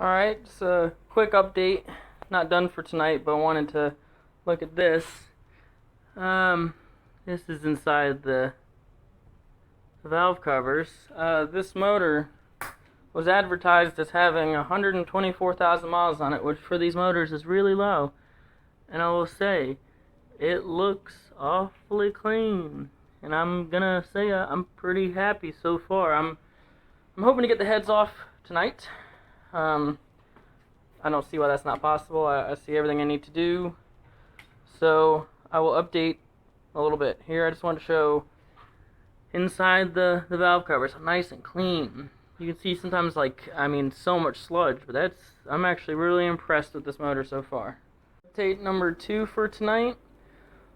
Alright, just a quick update. Not done for tonight, but I wanted to look at this. Um, this is inside the valve covers. This motor was advertised as having 124,000 miles on it, which for these motors is really low. And I will say, it looks awfully clean. And I'm gonna say I'm pretty happy so far. I'm hoping to get the heads off tonight. Um, I don't see why that's not possible. I see everything I need to do. So I will update a little bit. Here I just want to show inside the valve covers, nice and clean. You can see sometimes so much sludge, but I'm actually really impressed with this motor so far. Update number 2 for tonight.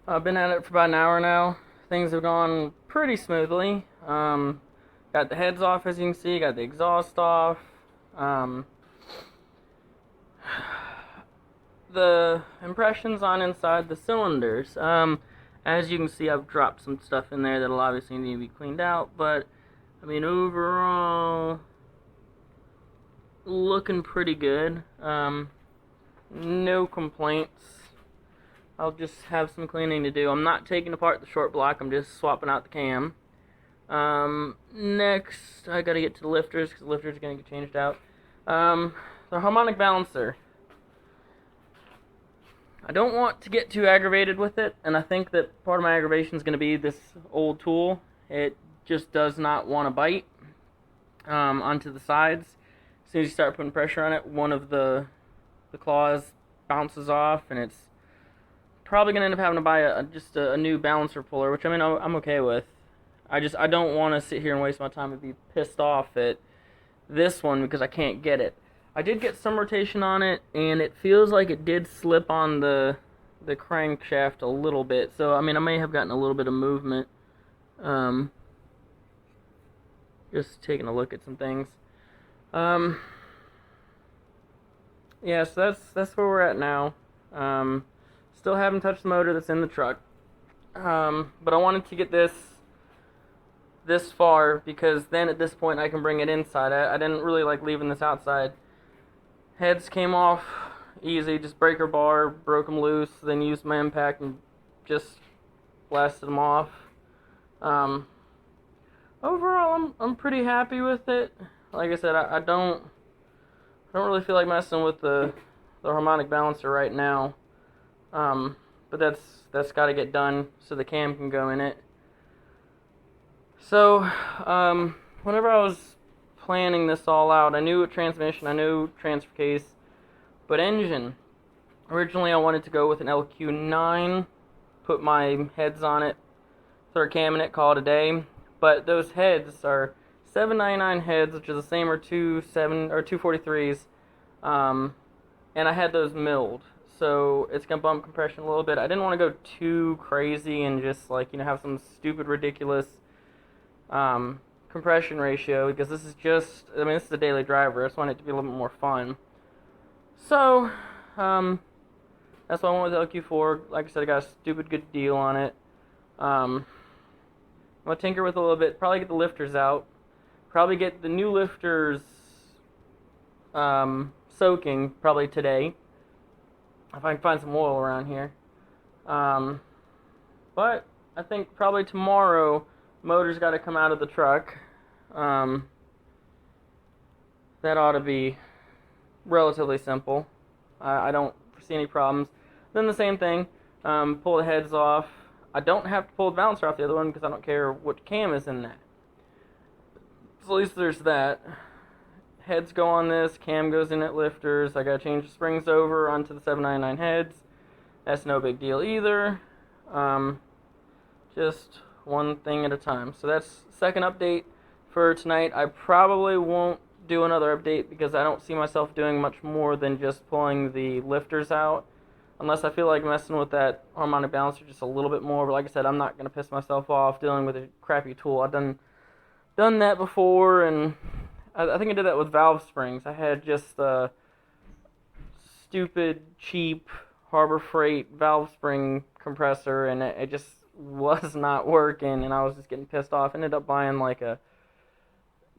I've been at it for about an hour now. Things have gone pretty smoothly. Got the heads off, as you can see, got the exhaust off. The impressions on inside the cylinders. As you can see, I've dropped some stuff in there that'll obviously need to be cleaned out, but I mean, overall, looking pretty good. No complaints. I'll just have some cleaning to do. I'm not taking apart the short block, I'm just swapping out the cam. Next, I gotta get to the lifters, because the lifters are gonna get changed out. The harmonic balancer. I don't want to get too aggravated with it, and I think that part of my aggravation is going to be this old tool. It just does not want to bite onto the sides. As soon as you start putting pressure on it, one of the claws bounces off, and it's probably going to end up having to buy a new balancer puller, which I mean I'm okay with. I don't want to sit here and waste my time and be pissed off at this one because I can't get it. I did get some rotation on it, and it feels like it did slip on the crankshaft a little bit. So, I mean, I may have gotten a little bit of movement. Just taking a look at some things. Yeah, so that's where we're at now. Still haven't touched the motor that's in the truck. But I wanted to get this far because then at this point I can bring it inside. I didn't really like leaving this outside. Heads came off easy, just breaker bar, broke them loose, then used my impact and just blasted them off. Overall, I'm pretty happy with it. Like I said, I don't really feel like messing with the harmonic balancer right now. But that's got to get done so the cam can go in it. So, whenever I was planning this all out, I knew a transmission, I knew transfer case, but engine. Originally, I wanted to go with an LQ9, put my heads on it, throw a cam in it, call it a day. But those heads are 799 heads, which is the same or 243s, and I had those milled, so it's gonna bump compression a little bit. I didn't want to go too crazy and just have some stupid ridiculous compression ratio, because this is a daily driver. I just want it to be a little bit more fun. So, that's why I went with LQ4. Like I said, I got a stupid good deal on it. I'm going to tinker with it a little bit, probably get the lifters out, probably get the new lifters soaking probably today, if I can find some oil around here. But I think probably tomorrow, motor's got to come out of the truck. That ought to be relatively simple. I don't foresee any problems. Then the same thing, pull the heads off. I don't have to pull the balancer off the other one because I don't care what cam is in that. So at least there's that. Heads go on this, cam goes in at lifters. I gotta change the springs over onto the 799 heads. That's no big deal either. Just one thing at a time. So that's second update for tonight. I probably won't do another update because I don't see myself doing much more than just pulling the lifters out, unless I feel like messing with that harmonic balancer just a little bit more. But like I said, I'm not going to piss myself off dealing with a crappy tool. I've done that before, and I think I did that with valve springs. I had just a stupid, cheap Harbor Freight valve spring compressor, and it just was not working, and I was just getting pissed off. Ended up buying a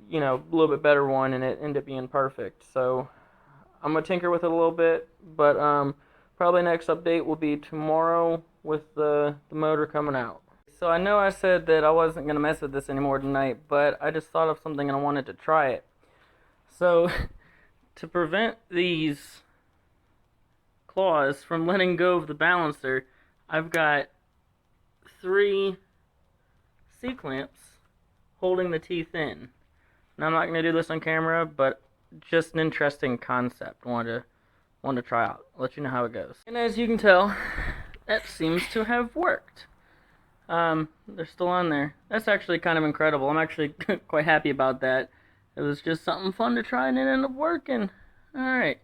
little bit better one, and it ended up being perfect. So I'm gonna tinker with it a little bit, but probably next update will be tomorrow with the motor coming out. So I know I said that I wasn't gonna mess with this anymore tonight, but I just thought of something and I wanted to try it. So to prevent these claws from letting go of the balancer, I've got 3 C-clamps holding the teeth in. Now I'm not going to do this on camera, but just an interesting concept. Want to try out. Let you know how it goes. And as you can tell, that seems to have worked. They're still on there. That's actually kind of incredible. I'm actually quite happy about that. It was just something fun to try and it ended up working. Alright.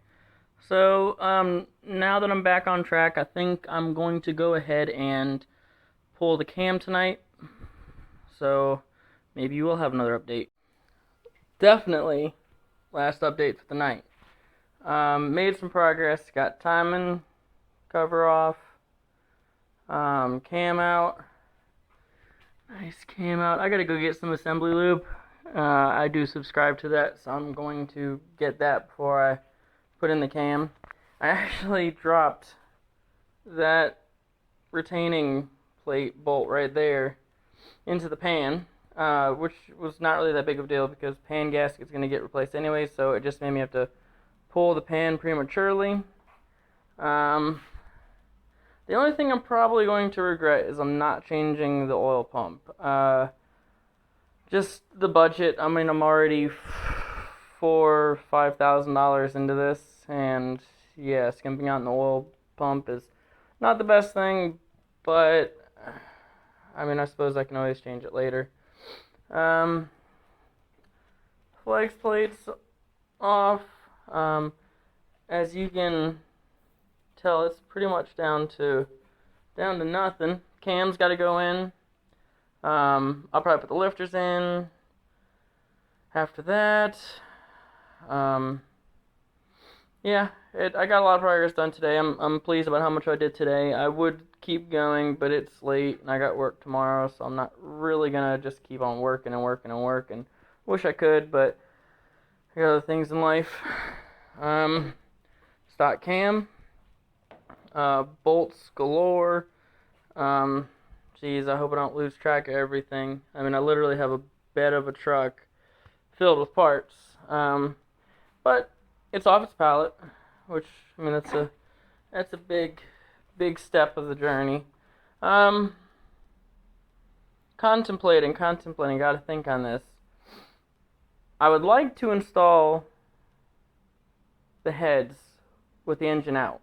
So, now that I'm back on track, I think I'm going to go ahead and pull the cam tonight. So, maybe you will have another update. Definitely last update for the night. Made some progress. Got timing cover off. Cam out. Nice cam out. I gotta go get some assembly lube. I do subscribe to that, so I'm going to get that before I put in the cam. I actually dropped that retaining plate bolt right there into the pan, which was not really that big of a deal because pan gasket's going to get replaced anyway, so it just made me have to pull the pan prematurely. The only thing I'm probably going to regret is I'm not changing the oil pump. Just the budget. I mean, I'm already $4,000-$5,000 into this, and yeah, skimping out on the oil pump is not the best thing, but I mean, I suppose I can always change it later. Flex plates off. As you can tell, it's pretty much down to nothing. Cam's got to go in. I'll probably put the lifters in after that. Yeah, I got a lot of progress done today. I'm pleased about how much I did today. I would keep going, but it's late and I got work tomorrow, so I'm not really gonna just keep on working and working and working. Wish I could, but I got other things in life. Stock cam, bolts galore. Geez, I hope I don't lose track of everything. I mean, I literally have a bed of a truck filled with parts. But it's off its pallet, which, I mean, that's a big step of the journey. Contemplating, gotta think on this. I would like to install the heads with the engine out.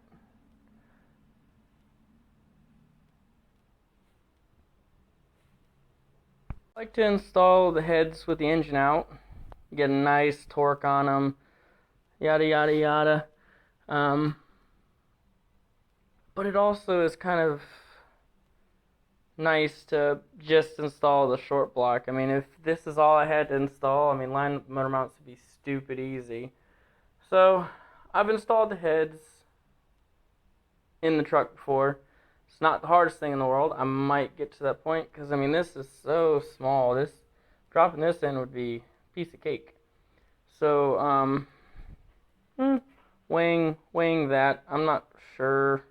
I'd like to install the heads with the engine out, get a nice torque on them, yada yada yada. But it also is kind of nice to just install the short block. I mean, if this is all I had to install, I mean, line motor mounts would be stupid easy. So, I've installed the heads in the truck before. It's not the hardest thing in the world. I might get to that point, because, I mean, this is so small. Dropping this in would be a piece of cake. So, weighing that, I'm not sure.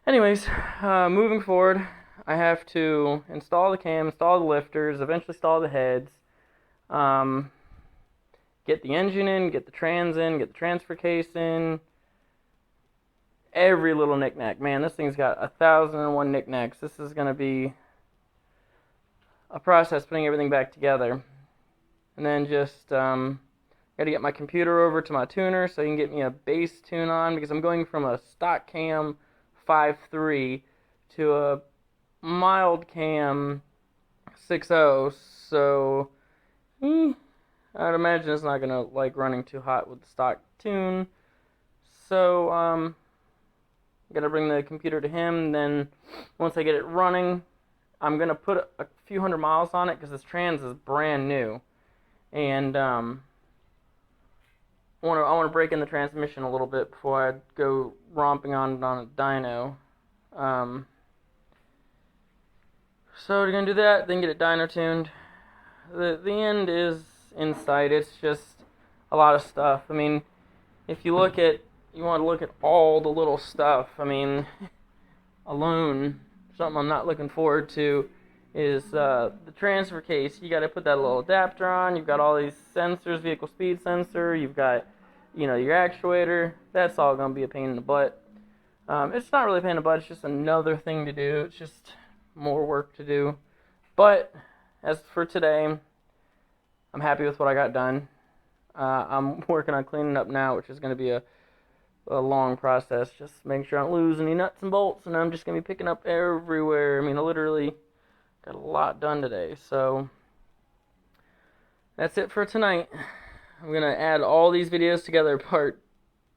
Anyways, moving forward, I have to install the cam, install the lifters, eventually install the heads, get the engine in, get the trans in, get the transfer case in, every little knickknack. Man, this thing's got 1,001 knickknacks. This is going to be a process putting everything back together. And then just got to get my computer over to my tuner so he can get me a bass tune on, because I'm going from a stock cam 5.3 to a mild cam 6.0, so I'd imagine it's not gonna like running too hot with the stock tune. So gotta bring the computer to him. Then once I get it running, I'm gonna put a few hundred miles on it because this trans is brand new, and I want to break in the transmission a little bit before I go romping on a dyno. So we're gonna do that, then get it dyno tuned. The end is inside, it's just a lot of stuff. I mean, if you want to look at all the little stuff, I mean, alone, something I'm not looking forward to is the transfer case. You got to put that little adapter on. You've got all these sensors, vehicle speed sensor. You've got, your actuator. That's all going to be a pain in the butt. It's not really a pain in the butt. It's just another thing to do. It's just more work to do. But as for today, I'm happy with what I got done. I'm working on cleaning up now, which is going to be a long process. Just making sure I don't lose any nuts and bolts, and I'm just going to be picking up everywhere. I mean, I literally got a lot done today. So that's it for tonight. I'm going to add all these videos together, part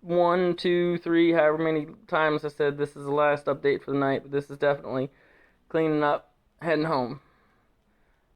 1, 2, 3, however many times I said this is the last update for the night, but this is definitely cleaning up, heading home.